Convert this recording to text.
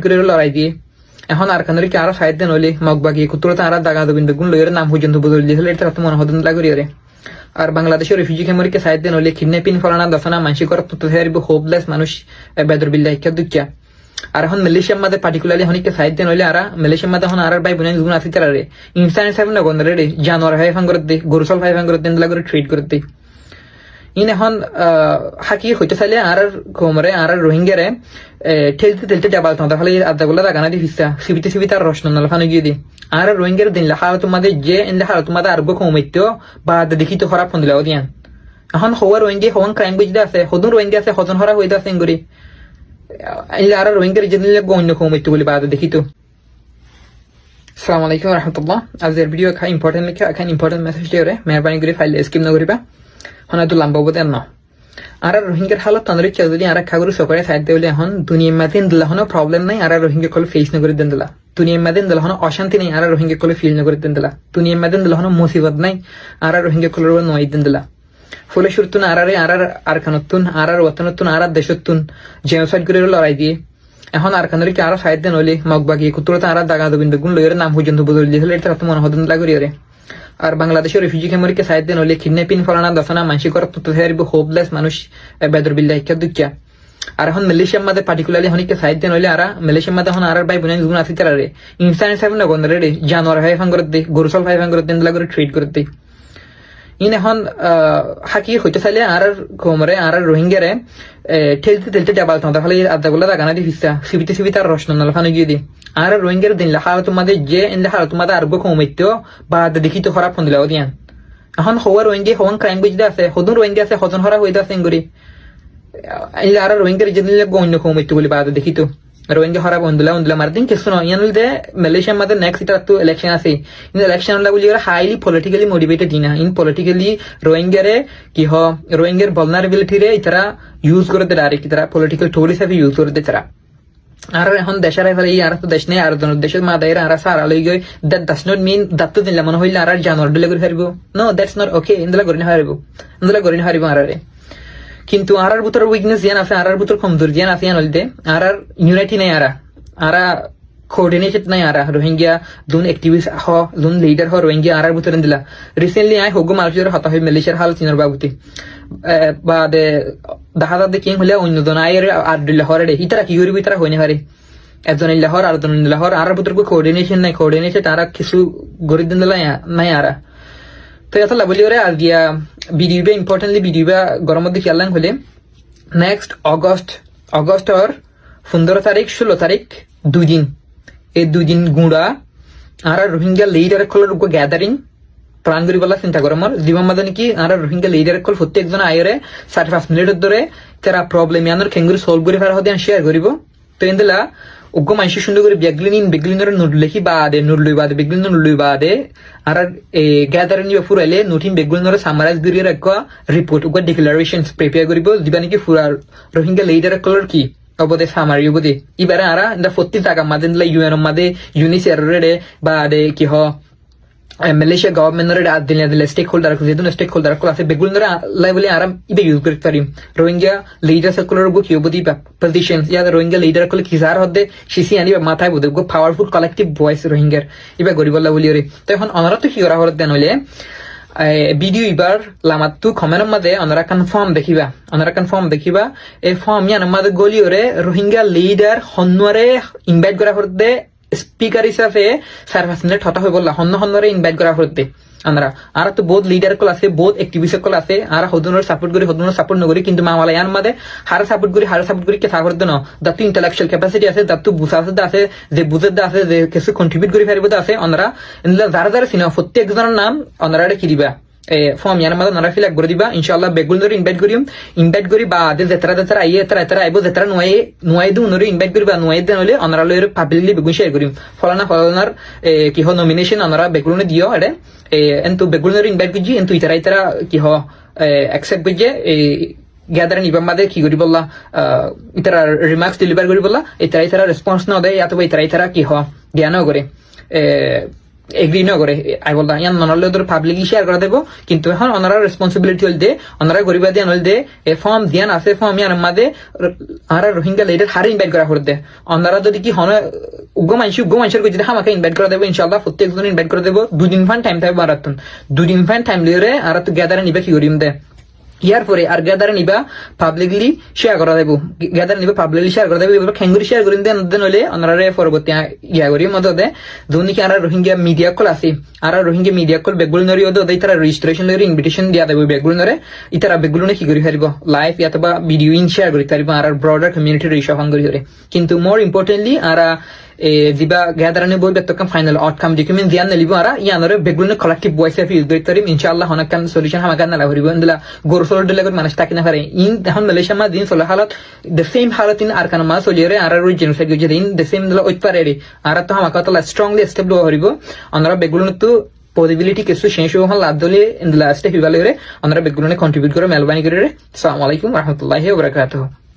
করে লড়াই দিয়ে এখন আর কানের কি আরো সাহিত্য নইলে মগবাগি কুতুরতে আর দাগা দবিন বেগুন লইয়ের নাম পর্যন্ত বদল দিয়ে হলে এটা তো মনে হদন লাগি রে আর বাংলাদেশের রিফিউজি ক্যাম্পের সাহিত্য নইলে কিডন্যাপিং ফলানা দফানা মানসি করা তো হেরিব হোপলেস মানুষ বেদর বিল্লাহ কে দুচ্চা আর এখন মালয়েশিয়ার মধ্যে পার্টিকুলারলি হনিকে সাহিত্য নইলে আর মালয়েশিয়ার মধ্যে এখন আর ভাই বোন গুণ আছে তারা রে ইনসান সাহেব না গন্দ রে জানোয়ার ভাই ফাং করে দে গরুসল ভাই ফাং করে দেন লাগরে ট্রিট করে দে ইন এখন হাকি হইতে চাইলে আর কোমরে আর রোহিঙ্গারে ঠেলতে ঠেলতে ডাবাল তাহলে আদাগুলা দাগানা দি ফিসা সিবিতে আর রসন নলফানো গিয়ে দি আর রোহিঙ্গার দিন হাল তোমাদের যে এন হাল তোমাদের আর কমিত বা দেখি তো খারাপ ফোন দিলাও দিয়ান এখন হওয়ার রোহিঙ্গা হওয়ান ক্রাইম বুঝতে আছে হদুন রোহিঙ্গা আছে হজন হরা হইতে আছে এঙ্গুরি আর রোহিঙ্গার যে অন্য কমিত বলি বা দেখি তো আসসালামু আলাইকুম রহমতুল্লাহ আজকের ভিডিও খাই ইম্পর্টেন্ট লিখা এখানে ইম্পর্টেন্ট মেসেজ দিয়ে মেহরবানি করে ফাইল স্কিপ না করিবা হয়তো লম্বা বোধ না আর রোহিঙ্গার হালত তাদের ইচ্ছা যদি আর খাগর সকালে সাইড দিলে এখন দুনিয়া মাদিন দিলা হনো প্রবলেম নাই আর রোহিঙ্গা কলে ফেস না করে দেন দিলা দুনিয়া মাদিন দিলা হনো অশান্তি নাই আর রোহিঙ্গা কলে ফিল না করে দেন দিলা দুনিয়া মাদিন দিলা হনো মুসিবত নাই আর রোহিঙ্গা কলের নয় দেন দিলা ফলে শুরুতুন আর কানতুন আর ওয়াতনতুন আর দেশতুন জেনোসাইড করে লড়াই দিয়ে এখন আর কানের কি আরো সাইড দেন হলে মগবাগি কুতুরতে আর দাগা দবিন বেগুন লইয়ের নাম পর্যন্ত বদল দিয়ে হলে এটা তো মনে হদন লাগি রে আর বাংলাদেশের রিফিউজি ক্যাম্পের সাহিত্য নইলে কিডন্যাপিং ফলানা দফানা মানসি করা তো হেরিব হোপলেস মানুষ বেদর বিল্লাহ কে দুচ্চা আর এখন মালয়েশিয়ার মধ্যে পার্টিকুলারলি হনিকে সাহিত্য নইলে আর মালয়েশিয়ার মধ্যে এখন আর ভাই বোন গুণ আছে তারা রে ইনসান সাহেব না গন্দ রে জানোয়ার ভাই ফাং করে দে গরুসল ভাই ফাং করে দেন লাগরে ট্রিট করে দে ইন এখন হাকি হইতে চাইলে আর কোমরে আর রোহিঙ্গারে ঠেলতে ঠেলতে ডাবাল তাহলে আদাগুলা দাগানা দি ফিসা সিবিতে আর রসন নলফানো গিয়ে দি আর রোহিঙ্গার দিন হাল তোমাদের যে এন হাল তোমাদের আর কমিত বা দেখি তো খারাপ ফোন দিলাও দিয়ান এখন হওয়ার রোহিঙ্গা হওয়ান ক্রাইম বুঝতে আছে হদুন রোহিঙ্গা আছে হজন হরা হইতে আছে এঙ্গুরি আর রোহিঙ্গার যে অন্য কমিত বলি বা দেখি তো রোহিঙ্গা হরা বন্ধুলা মারদিন কিছু নয় ইয়ান দে মালয়েশিয়ার মধ্যে নেক্সট এটা তো ইলেকশন আছে ইন ইলেকশন বলি ওরা হাইলি পলিটিক্যালি মোটিভেটেড দিনা ইন পলিটিক্যালি রোহিঙ্গারে কি হ রোহিঙ্গার ভলনারেবিলিটি রে ইতারা ইউজ করে দে ডাইরেক্ট ইতারা পলিটিক্যাল টুল হিসেবে ইউজ করে দে তারা আর এখন দেশের ফলে আর তো দেশ নেই আর দেশের মা দায়ের আর সারা লই গই দ্যাট ডাজ নট মিন দাত তো দিলা মনে হইলে আর জানোয়ার দিলে করে হারিব নো দ্যাটস নট ওকে ইন্দলা করিন হারিব আর কিন্তু আর ভিতর উইকনেস জ্ঞান আছে আর ভিতর কমজোর জ্ঞান আছে ইয়ান হইতে আর ইউনাইটি নাই আর কোঅর্ডিনেটেড নাই আর রোহিঙ্গা জোন অ্যাক্টিভিস্ট হ জোন লিডার হ রোহিঙ্গা আর ভিতরে দিলা রিসেন্টলি আই হোক মালয়েশিয়ার হতা হই মালয়েশিয়ার হাল চিনর বাবুতি বা দে দেখা যাচ্ছে কি হলে অন্য জন আয়ের আর দিল্লা হরে ইতারা কি করিব ইতারা হইনি হারে একজন লাহর আর জন লাহর আর ভিতর কোঅর্ডিনেশন নাই কোঅর্ডিনেটেড আর কিছু গরি দিন দিলা নাই আর তো এটা বলি ওরে আর গিয়া ভিডিওটা ইম্পর্টেন্টলি ভিডিওটা গরম মধ্যে খেয়ালাম হলে নেক্সট অগস্ট আর 15 তারিখ 16 তারিখ 2 দিন এই 2 দিন গুঁড়া আর রোহিঙ্গা লিডার কলের গ্যাদারিং প্রাণ করি বলা চিন্তা করো আমার জীবন মাদে নাকি আর রোহিঙ্গা লিডার কল প্রত্যেকজন আয়রে 45 মিনিটের ধরে তারা প্রবলেম ইয়ানোর খেঙ্গুরি সলভ করে ফেরা হতে শেয়ার করিব তো এন্দলা উগ্র মানুষ সুন্দর করে বেগলিনের নোট লেখি বাদে নোট লই বাদে বেগলিনের নোট লই বাদে আর গ্যাদারিং ফুরাইলে নতুন বেগলিনের সামারাইজ করিয়ে রাখা রিপোর্ট উগ্র ডিক্লারেশন প্রিপেয়ার করিব দিবা নাকি ফুরার রোহিঙ্গা লিডার কলর কি অবদে সামারি অবদে এবারে আর ইন্দা 40 টাকা মাদে ইউএন মাদে ইউনিসের রে বা দে কি হ মালয়েশিয়া গভর্নমেন্টের দিলে স্টেক হোল্ডার স্টেক হোল্ডার আছে বেগুলোর লেভেলে আরাম ইবে ইউজ করতে পারি রোহিঙ্গা লিডার সার্কুলার গো কিও বদি পজিশন ইয়া রোহিঙ্গা লিডার কলে কিজার হদে সিসি আনি মাথায় বদে গো পাওয়ারফুল কালেক্টিভ ভয়েস রোহিঙ্গার ইবা গরিবল্লা বলি রে তো এখন অনারা তো কি করা হল দেন হইলে ভিডিও এবার লামাতু কমেন্টের মধ্যে অনারা কনফার্ম দেখিবা এই ফর্ম ইয়ান মধ্যে গলি ওরে রোহিঙ্গা লিডার হন্নরে ইনভাইট করা হতে স্পিকার হিসাবে 45 মিনিট হতা হয়ে বললা হন্নরে ইনভাইট করা হতে আমরা আর তো বহুত লিডার কল আছে বহুত অ্যাক্টিভিস্ট কল আছে আর হদুনের সাপোর্ট নগরি কিন্তু মামালা ইয়ান মাদে হার সাপোর্ট করি কে সাপোর্ট দেন দাতু ইন্টেলেকচুয়াল ক্যাপাসিটি আছে দাতু বুঝাতে আছে যে বুঝতে আছে যে কিছু কন্ট্রিবিউট করে ফেরিব আছে আমরা যারা সিনেমা প্রত্যেকজনের নাম আমরা কি দিবা ফর্ম ইয়ার মধ্যে নরা ফিল করে দিবা ইনশাআল্লাহ বেগুল ধরে ইনভাইট করি বা যেতারা আইয়ে এতারা আইব যেতারা নুয়াই দু নরে ইনভাইট করি বা নুয়াই দেন হলে অনারা লয়ের পাবলিকলি বেগুন শেয়ার করিম ফলানার কি হ নমিনেশন অনারা বেগুলনে দিও এডে এন্তু বেগুলনে ইনভাইট করছি এন্তু ইতারা কি হ অ্যাকসেপ্ট করছে গ্যাদারিং ইবার মাদে কি করি বললা ইতারা রিমার্কস ডেলিভার করি বললা ইতারা রেসপন্স না দেয় অথবা ইতারা কি হ জ্ঞানও করে এগ্রি না করে আই বলতা ইয়ান ননলে ওদের পাবলিকলি শেয়ার করে দেবো কিন্তু এখন ওনারা রেসপন্সিবিলিটি হল দে ওনারা গরিবা দিয়ে নল দে এ ফর্ম দিয়ান আছে ফর্ম ইয়ান মাদে আর রোহিঙ্গা লিডার হারে ইনভাইট করা করে দে ওনারা যদি কি হন উগ্র মানুষের যদি আমাকে ইনভাইট করে দেবো ইনশাল্লাহ প্রত্যেকজন ইনভাইট করে দেবো 2 দিন ফান টাইম থাকবে মারাতুন 2 দিন ফান টাইম লিয়ে আর তো গ্যাদারে নিবে কি করিম দে ইয়ার পরে আর গ্যাদারে নিবা পাবলিকলি শেয়ার করা দেবো গ্যাদারে নিবা পাবলিকলি শেয়ার করা দেবো এবার খেঙ্গুরি শেয়ার করিম দেন হলে ওনারা পরবর্তী ইয়া করি মতো দে যখন কি আর রোহিঙ্গা মিডিয়া কল আছে আর রোহিঙ্গা মিডিয়া কল বেগুল নরি ওদের তারা রেজিস্ট্রেশন লরি ইনভিটেশন দিয়া দেবো বেগুল নরে ইতারা বেগুল কি করি পারিব লাইভ অথবা ভিডিও ইন শেয়ার করি পারিব আর ব্রডার কমিউনিটি রিচ অফ করি হরে কিন্তু মোর ইম্পর্টেন্টলি আর দিবা গ্যাদারানি বই বেতকাম ফাইনাল আউটকাম ডকুমেন্ট দিয়ান লিব আর ইয়ানরে বেগুল কালেক্টিভ ভয়েস ফিল করি তারিম ইনশাআল্লাহ হনাকান সলিউশন হামাকান না হরিব ইনদলা গোরসল ডলে মানুষ তাকে না পারে ইন এখন মালয়েশিয়া মা দিন সলা হালত দ্য সেম হালত ইন আর কান মা সলিরে আর জেনোসাইড গজে দিন দ্য সেম দলা ওইত পারে আর তো হামাকা তো স্ট্রংলি স্টেপ লো হরিব আমরা বেগুল তো পসিবিলিটি কিছু শেষ হল লাভ দলে ইন দ্য লাস্ট হিবালে আমরা বেগুলনে কন্ট্রিবিউট করে মেলবানি করে আসসালামু আলাইকুম ওয়া রাহমাতুল্লাহি ওয়া বারাকাতুহু